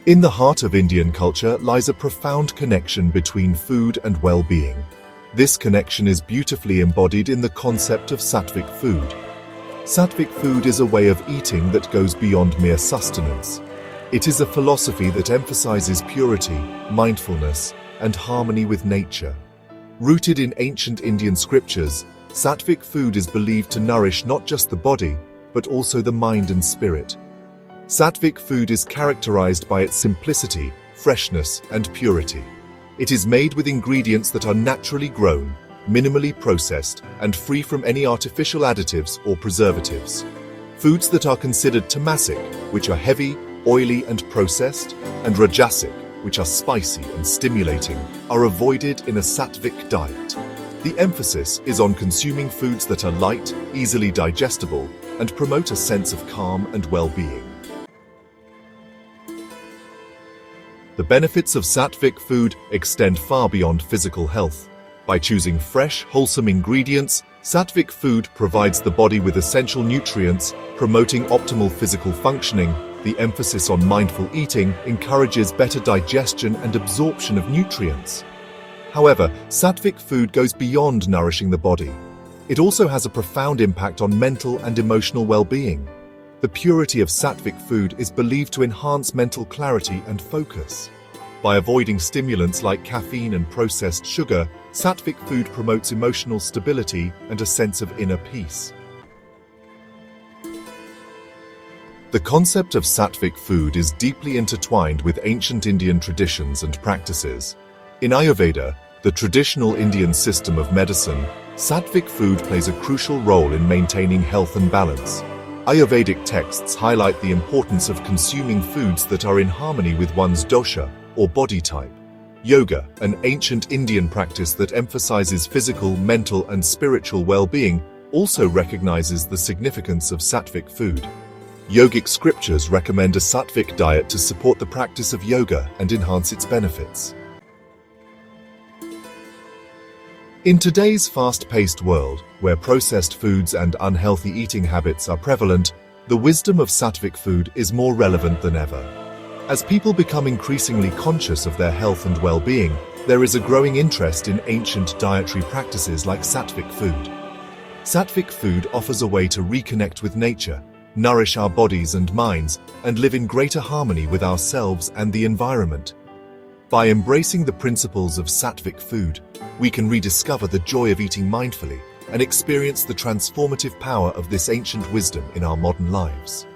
In the heart of Indian culture lies a profound connection between food and well-being. This connection is beautifully embodied in the concept of Satvik food. Satvik food is a way of eating that goes beyond mere sustenance. It is a philosophy that emphasizes purity, mindfulness, and harmony with nature. Rooted in ancient Indian scriptures, Satvik food is believed to nourish not just the body, but also the mind and spirit. Satvik food is characterized by its simplicity, freshness, and purity. It is made with ingredients that are naturally grown, minimally processed, and free from any artificial additives or preservatives. Foods that are considered tamasic, which are heavy, oily, and processed, and rajasic, which are spicy and stimulating, are avoided in a Satvik diet. The emphasis is on consuming foods that are light, easily digestible, and promote a sense of calm and well-being. The benefits of Satvik food extend far beyond physical health. By choosing fresh, wholesome ingredients, Satvik food provides the body with essential nutrients, promoting optimal physical functioning. The emphasis on mindful eating encourages better digestion and absorption of nutrients. However, Satvik food goes beyond nourishing the body. It also has a profound impact on mental and emotional well-being. The purity of Satvik food is believed to enhance mental clarity and focus. By avoiding stimulants like caffeine and processed sugar, Satvik food promotes emotional stability and a sense of inner peace. The concept of Satvik food is deeply intertwined with ancient Indian traditions and practices. In Ayurveda, the traditional Indian system of medicine, Satvik food plays a crucial role in maintaining health and balance. Ayurvedic texts highlight the importance of consuming foods that are in harmony with one's dosha, or body type. Yoga, an ancient Indian practice that emphasizes physical, mental, and spiritual well-being, also recognizes the significance of Satvik food. Yogic scriptures recommend a Satvik diet to support the practice of yoga and enhance its benefits. In today's fast-paced world, where processed foods and unhealthy eating habits are prevalent, the wisdom of Satvik food is more relevant than ever. As people become increasingly conscious of their health and well-being, there is a growing interest in ancient dietary practices like Satvik food. Satvik food offers a way to reconnect with nature, nourish our bodies and minds, and live in greater harmony with ourselves and the environment. By embracing the principles of Satvik food, we can rediscover the joy of eating mindfully and experience the transformative power of this ancient wisdom in our modern lives.